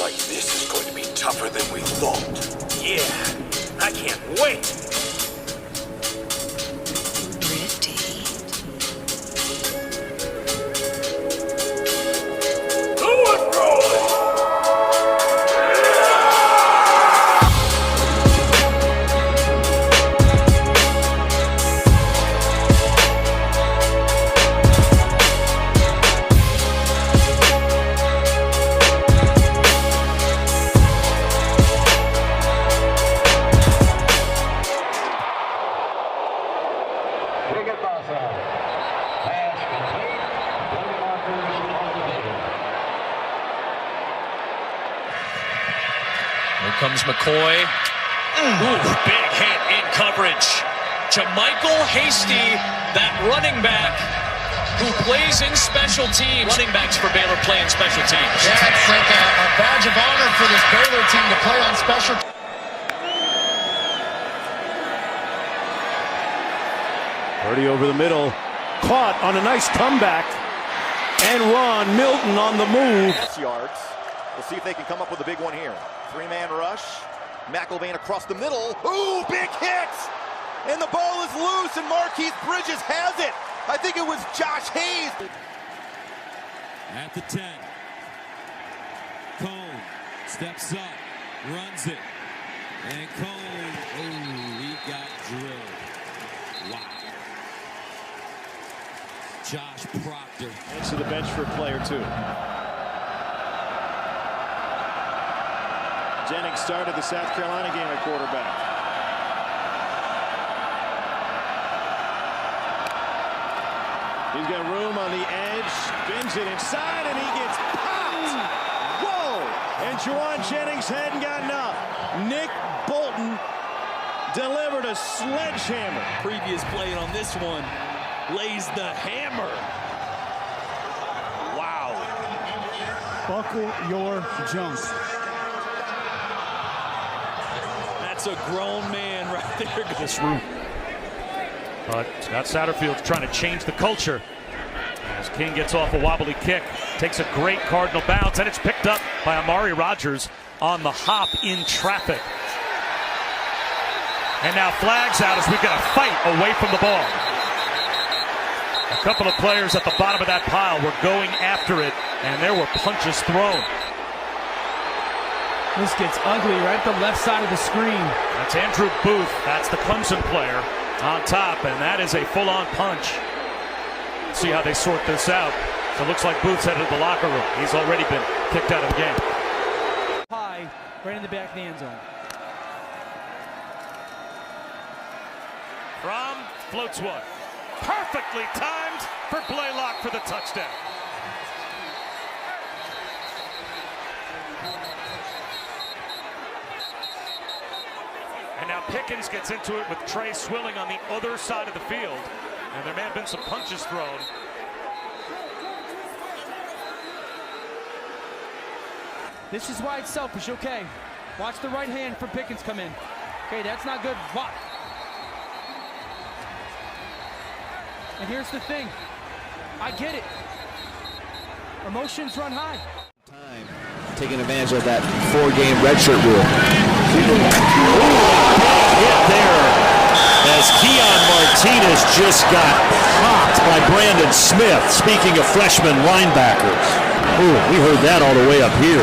like this is going to be tougher than we thought. Yeah, I can't wait. Here comes McCoy. Ooh, big hit in coverage. JaMycal Hasty, that running back who plays in special teams. Running backs for Baylor play in special teams. Yeah, it's like a badge of honor for this Baylor team to play on special. Purdy over the middle, caught on a nice comeback, and run. Milton on the move. Yards. We'll see if they can come up with a big one here. Three-man rush. McElvain across the middle. Ooh, big hit! And the ball is loose, and Marquise Bridges has it. I think it was Josh Hayes. At the 10. Cone steps up, runs it. And Cone, ooh, he got drilled. Wow. Josh Proctor. To the bench for a play or two. Jennings started the South Carolina game at quarterback. He's got room on the edge, spins it inside, and he gets popped. Whoa! And Juwan Jennings hadn't gotten up. Nick Bolton delivered a sledgehammer. Previous play on this one lays the hammer. Wow. Buckle your jumps. That's a grown man right there. This room. But Scott Satterfield's trying to change the culture. As King gets off a wobbly kick, takes a great Cardinal bounce, and it's picked up by Amari Rogers on the hop in traffic. And now flags out as we've got a fight away from the ball. A couple of players at the bottom of that pile were going after it, and there were punches thrown. This gets ugly right at the left side of the screen. That's Andrew Booth. That's the Clemson player on top, and that is a full-on punch. See how they sort this out. So it looks like Booth's headed to the locker room. He's already been kicked out of the game. High, right in the back of the end zone. From floats one. Perfectly timed for Blaylock for the touchdown. And now Pickens gets into it with Trey Swilling on the other side of the field. And there may have been some punches thrown. This is why it's selfish, okay. Watch the right hand from Pickens come in. Okay, that's not good. Watch. And here's the thing. I get it. Emotions run high. Time taking advantage of that 4-game redshirt rule. Hit there as Keon Martinez just got popped by Brandon Smith. Speaking of freshman linebackers. Ooh, we heard that all the way up here.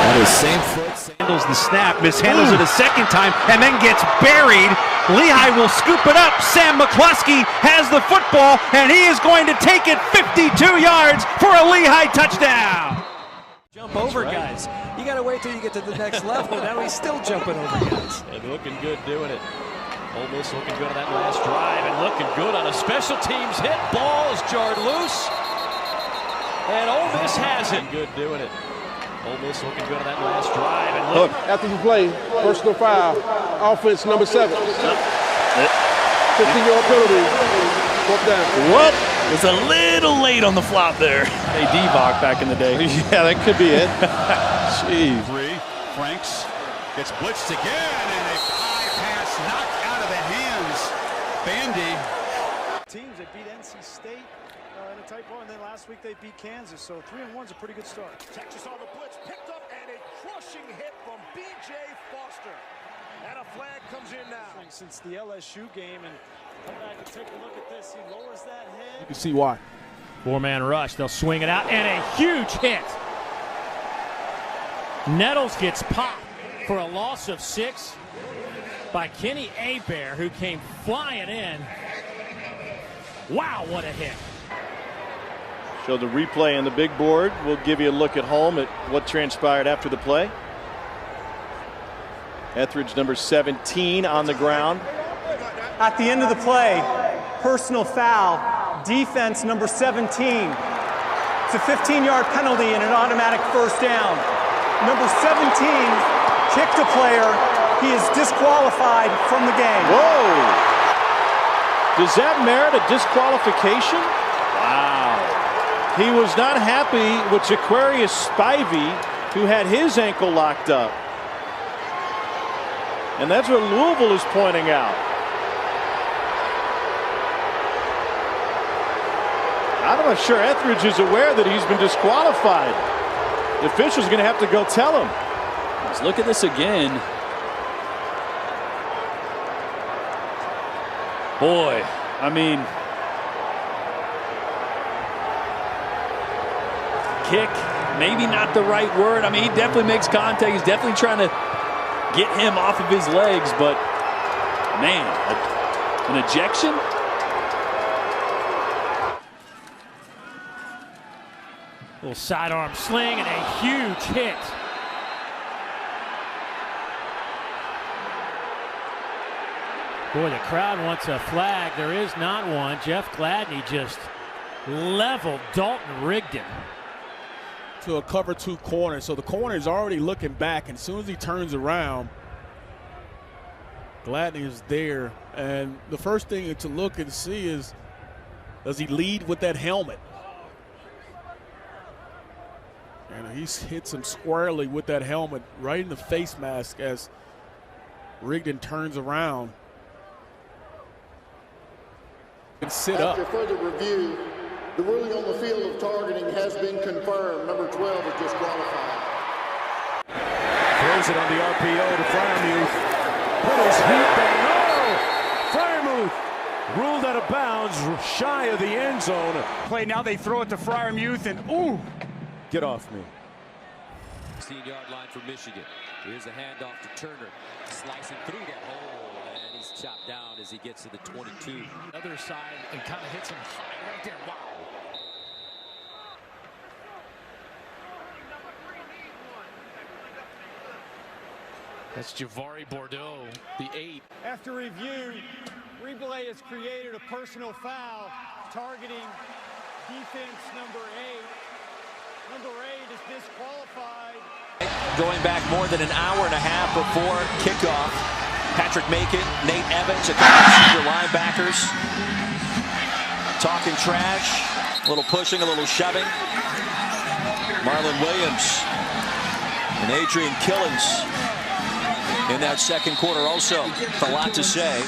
That is same foot. Handles the snap, mishandles it a second time, and then gets buried. Lehigh will scoop it up. Sam McCluskey has the football, and he is going to take it 52 yards for a Lehigh touchdown. Jump over guys. You got to wait till you get to the next level. Now he's still jumping over guys. And looking good doing it. Ole Miss looking good on that last drive and looking good on a special teams hit. Ball is jarred loose. And Ole Miss has it. Good doing it. Ole Miss looking good on that last drive. And look, after you play, personal foul, offense number 7. 15-yard penalty. Fourth down. Whoop! Was a little late on the flop there. Hey, Divock back in the day. Yeah, that could be it. Jeez. Franks gets blitzed again, and a high pass knocked out of the hands Bandy. Teams, they beat NC State in a tight ball, and then last week they beat Kansas. So 3-1's a pretty good start. Texas on the blitz, picked up, and a crushing hit from B.J. Foster. And a flag comes in now. Since the LSU game, and come back and take a look at this. He lowers that head. You can see why. Four-man rush. They'll swing it out, and a huge hit. Nettles gets popped for a loss of 6 by Kenny Abear, who came flying in. Wow, what a hit. So the replay on the big board. We'll give you a look at home at what transpired after the play. Etheridge, number 17, on the ground. At the end of the play, personal foul, defense number 17. It's a 15-yard penalty and an automatic first down. Number 17 kicked a player. He is disqualified from the game. Whoa! Does that merit a disqualification? Wow. He was not happy with Jaquarius Spivey, who had his ankle locked up. And that's what Louisville is pointing out. I'm not sure Etheridge is aware that he's been disqualified. The official's going to have to go tell him. Let's look at this again. Boy, I mean, kick, maybe not the right word. I mean, he definitely makes contact. He's definitely trying to get him off of his legs, but man, an ejection? Little sidearm sling and a huge hit. Boy, the crowd wants a flag. There is not one. Jeff Gladney just leveled Dalton Rigdon. To a cover 2 corner. So the corner is already looking back, and as soon as he turns around, Gladney is there. And the first thing to look and see is, does he lead with that helmet? And he hits him squarely with that helmet right in the face mask as Rigdon turns around and sit up. After further review, the ruling on the field of targeting has been confirmed. Number 12 is disqualified. Throws it on the RPO to Freiermuth. Put his feet down. Oh! Freiermuth ruled out of bounds, shy of the end zone. Play now, they throw it to Freiermuth, and ooh! Get off me. 16-yard line for Michigan. Here's a handoff to Turner. Slicing through that hole, and he's chopped down as he gets to the 22. Other side and kind of hits him high right there. Wow. That's Javari Bordeaux, the 8. After review, replay has created a personal foul targeting defense number 8. Number 8 is disqualified. Going back more than an hour and a half before kickoff. Patrick Macon, Nate Evans, a couple of senior linebackers talking trash, a little pushing, a little shoving. Marlon Williams and Adrian Killens in that second quarter also with a lot to say.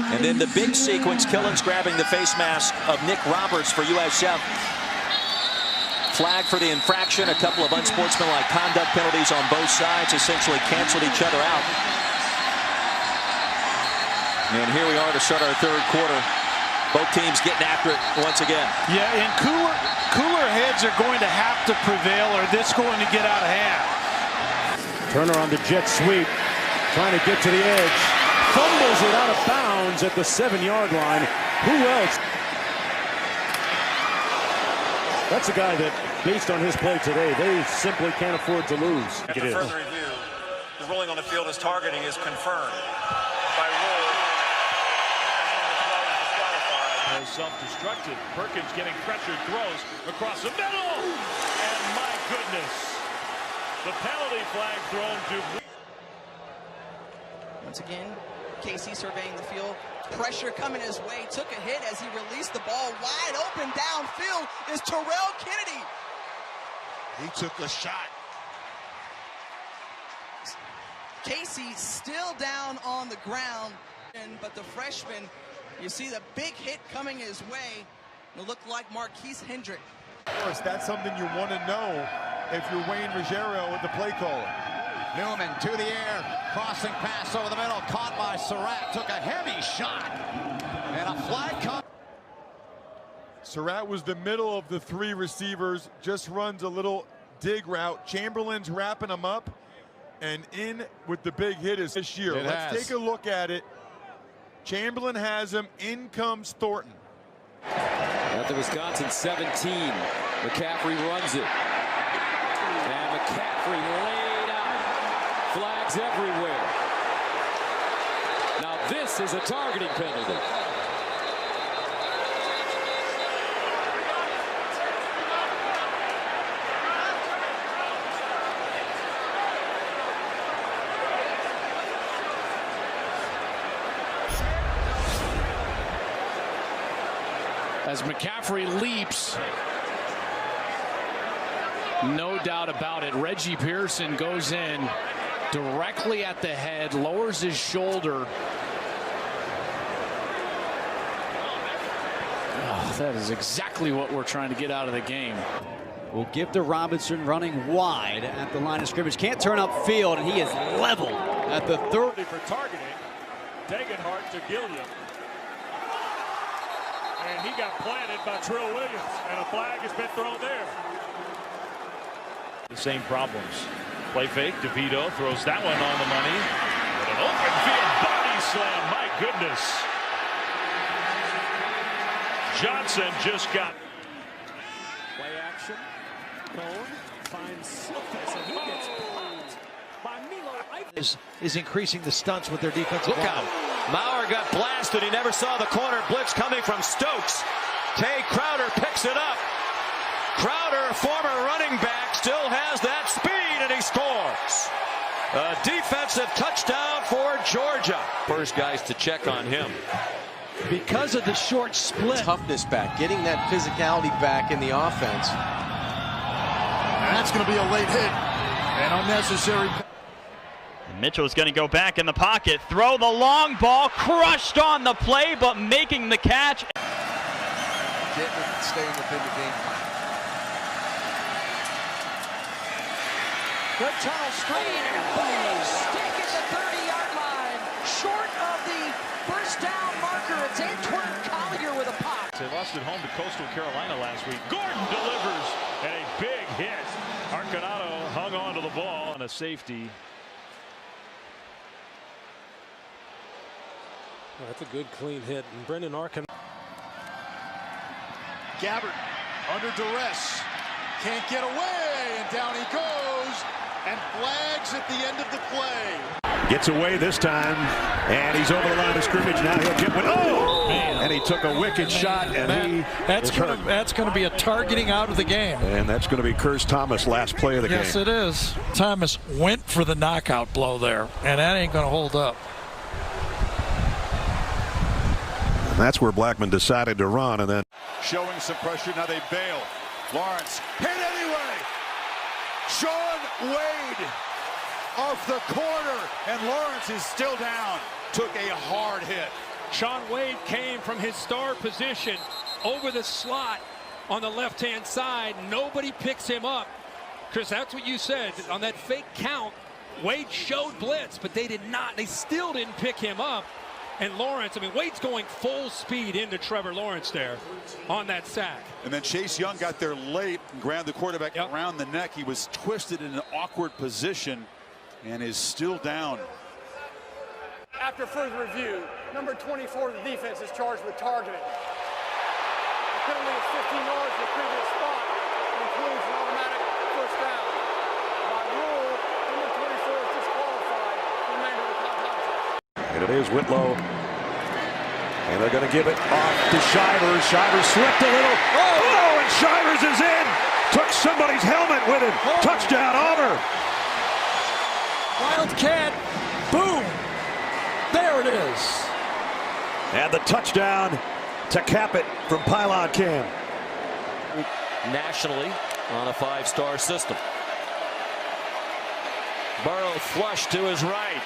And then the big sequence, Killens grabbing the face mask of Nick Roberts for USF. Flag for the infraction, a couple of unsportsmanlike conduct penalties on both sides, essentially canceled each other out. And here we are to start our third quarter. Both teams getting after it once again. Yeah, and cooler heads are going to have to prevail, or this is going to get out of hand. Turner on the jet sweep, trying to get to the edge. Fumbles it out of bounds at the 7-yard line. Who else? That's a guy that, based on his play today, they simply can't afford to lose. After further review, the ruling on the field as targeting is confirmed by rule. Self-destructive. Perkins getting pressured, throws across the middle, and my goodness, the penalty flag thrown to. Once again, Casey surveying the field. Pressure coming his way, took a hit as he released the ball wide open downfield is Terrell Kennedy. He took a shot. Casey still down on the ground. But the freshman, you see the big hit coming his way. It looked like Marquise Hendrick. Of course, that's something you want to know if you're Wayne Ruggiero with the play caller. Newman to the air, crossing pass over the middle, caught by Surratt, took a heavy shot, and a flag comes. Surratt was the middle of the three receivers, just runs a little dig route. Chamberlain's wrapping him up, and in with the big hit is this year. Let's take a look at it. Chamberlain has him, in comes Thornton. At the Wisconsin 17, McCaffrey runs it. And McCaffrey laid out. Flags everywhere. Now this is a targeting penalty. As McCaffrey leaps, no doubt about it, Reggie Pearson goes in directly at the head, lowers his shoulder. Oh, that is exactly what we're trying to get out of the game. We'll give to Robinson running wide at the line of scrimmage. Can't turn upfield, and he is leveled at the 30. For targeting, Degenhart to Gilliam. And he got planted by Trill Williams, and a flag has been thrown there. The same problems. Play fake, DeVito throws that one on the money. But an open field body slam, my goodness. Johnson just got. Play action. Cone finds Slipfus, and he gets popped by Milo. Is increasing the stunts with their defensive line. Look out. Maurer got blasted. He never saw the corner blitz coming from Stokes. Tay Crowder picks it up. Crowder, former running back, still has that speed, and he scores. A defensive touchdown for Georgia. First guys to check on him. Because of the short split. Toughness back, getting that physicality back in the offense. And that's going to be a late hit. An unnecessary. Mitchell's going to go back in the pocket, throw the long ball, crushed on the play, but making the catch. Staying within the game. Good tunnel screen, and a big stick at the 30-yard line. Short of the first down marker, it's Antwerp Collier with a pop. They lost at home to Coastal Carolina last week. Gordon delivers, and a big hit. Arconado hung on to the ball on a safety. Well, that's a good clean hit, and Brendan Arconado. Gabbert under duress, can't get away, and down he goes, and flags at the end of the play. Gets away this time, and he's over the line of scrimmage. Now he'll get one. Oh! Man. And he took a wicked shot, and that's going to be a targeting out of the game. And that's going to be Curse Thomas' last play of the game. Yes, it is. Thomas went for the knockout blow there, and that ain't going to hold up. And that's where Blackman decided to run, and then Showing some pressure, now they bail. Lawrence hit anyway. Sean Wade off the corner, and Lawrence is still down. Took a hard hit. Sean Wade came from his star position over the slot on the left-hand side. Nobody picks him up. Chris, that's what you said. On that fake count, Wade showed blitz, but they did not. They still didn't pick him up. And Lawrence, I mean, Wade's going full speed into Trevor Lawrence there on that sack. And then Chase Young got there late and grabbed the quarterback around the neck. He was twisted in an awkward position and is still down. After further review, number 24 of the defense is charged with targeting. The penalty is 15 yards to the previous spot and includes an automatic first down. By rule, number 24 is disqualified for the remainder of the contest. and it is Whitlow. And they're going to give it off to Shivers. Shivers slipped a little. Oh, and Shivers is in. Took somebody's helmet with him. Touchdown, Auburn. Wildcat. Boom. There it is. And the touchdown to cap it from Pylon Cam. Nationally on a five-star system. Burrow flush to his right.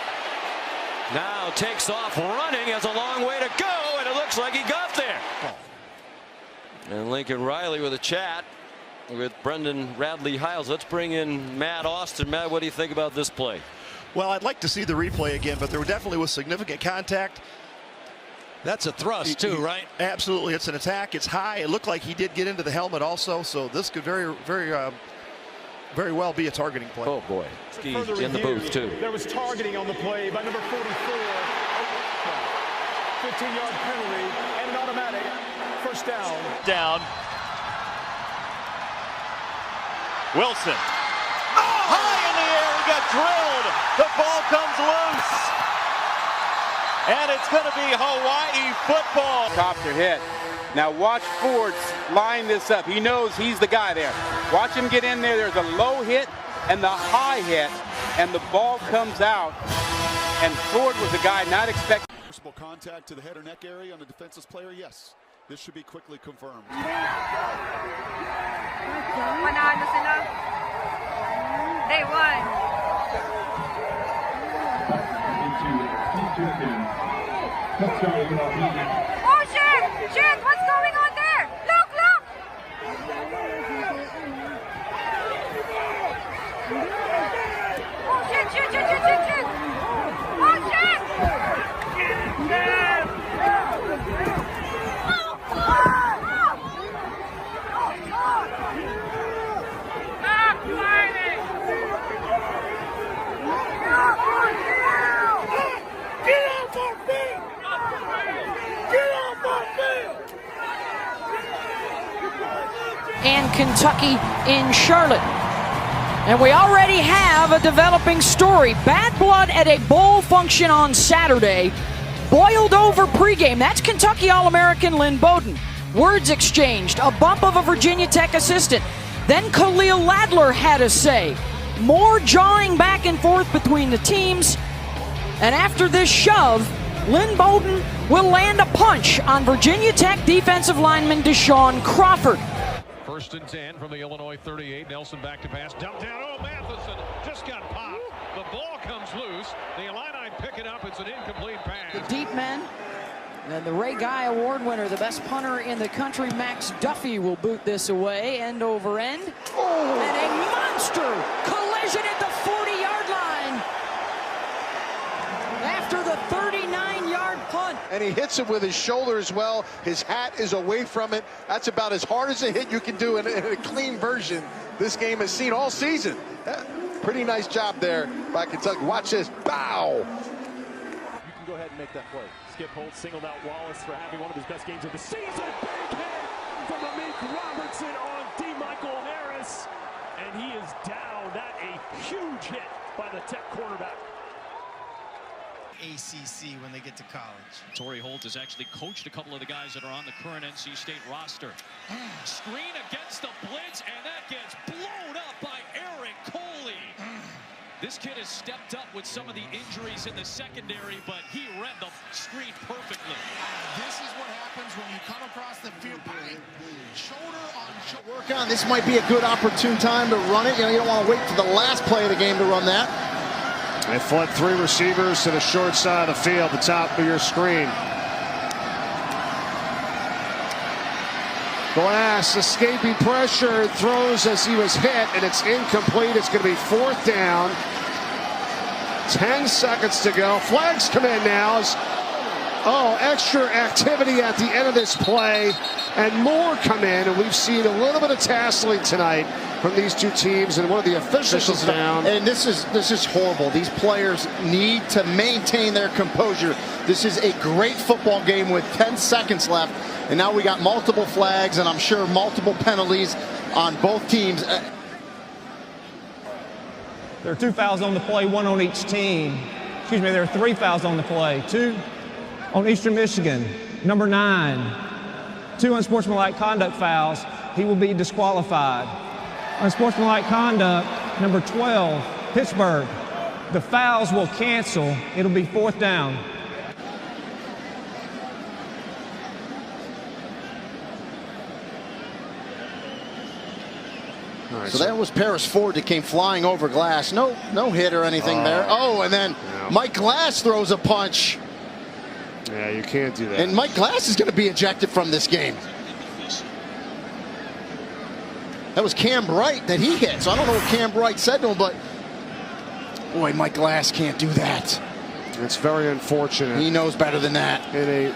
Now takes off running, has a long way to go, and it looks like he got there. And Lincoln Riley with a chat with Brendan Radley-Hiles. Let's bring in Matt Austin. Matt, what do you think about this play? Well, I'd like to see the replay again, but there definitely was significant contact. That's a thrust too, right? Absolutely. It's an attack. It's high. It looked like he did get into the helmet also, so this could very well be a targeting play. Oh, boy. In the booth, too. There was targeting on the play by number 44. 15-yard penalty and an automatic first down. Wilson. High in the air. He got drilled. The ball comes loose. And it's going to be Hawaii football. Copter hit. Now watch Ford line this up. He knows he's the guy there. Watch him get in there. There's a low hit and the high hit, and the ball comes out. And Ford was the guy not expecting. Contact to the head or neck area on the defenseless player, yes. This should be quickly confirmed. Manalo sila. They won. Oh shit! Shit! What's going on there? Look! Look! Oh shit! Shit! Shit! Shit! Shit! Shit! Oh shit! And Kentucky in Charlotte. And we already have a developing story. Bad blood at a bowl function on Saturday. Boiled over pregame. That's Kentucky All-American Lynn Bowden. Words exchanged. A bump of a Virginia Tech assistant. Then Khalil Ladler had a say. More jawing back and forth between the teams. And after this shove, Lynn Bowden will land a punch on Virginia Tech defensive lineman Deshaun Crawford. 1st and 10 from the Illinois 38. Nelson back to pass. Dumped down. Oh, Matheson just got popped. The ball comes loose. The Illini pick it up. It's an incomplete pass. The deep men. And the Ray Guy Award winner, the best punter in the country, Max Duffy, will boot this away, end over end. Oh. And a monster collision at the 40-yard line after the 39-yard punt. And he hits it with his shoulder as well. His hat is away from it. That's about as hard as a hit you can do in a clean version this game has seen all season. Pretty nice job there by Kentucky. Watch this. Bow. You can go ahead and make that play. Skip Holt singled out Wallace for having one of his best games of the season. Big hit from Amik Robertson on DeMichael Harris. And he is down. That a huge hit by the Tech quarterback. ACC when they get to college. Torrey Holt has actually coached a couple of the guys that are on the current NC State roster. Screen against the blitz, and that gets blown up by Eric Coley. This kid has stepped up with some of the injuries in the secondary, but he read the screen perfectly. This is what happens when you come across the field. Shoulder on shoulder. Work on. This might be a good opportune time to run it. You know, you don't want to wait for the last play of the game to run that. They flood 3 receivers to the short side of the field, the top of your screen. Glass escaping pressure, throws as he was hit, and it's incomplete. It's going to be 4th down. 10 seconds to go. Flags come in now. Extra activity at the end of this play, and more come in, and we've seen a little bit of tasseling tonight from these two teams, and one of the officials is down. And this is horrible. These players need to maintain their composure. This is a great football game with 10 seconds left, and now we got multiple flags, and I'm sure multiple penalties on both teams. There are 2 fouls on the play, 1 on each team. Excuse me, there are 3 fouls on the play, 2 on Eastern Michigan. Number 9, 2 unsportsmanlike conduct fouls. He will be disqualified. Unsportsmanlike conduct, number 12, Pittsburgh. The fouls will cancel. It'll be 4th down. Right, so that was Paris Ford that came flying over Glass. No hit or anything there. Oh, and then Mike Glass throws a punch. Yeah, you can't do that. And Mike Glass is going to be ejected from this game. That was Cam Bright that he hit. So I don't know what Cam Bright said to him, but boy, Mike Glass can't do that. It's very unfortunate. He knows better than that. In a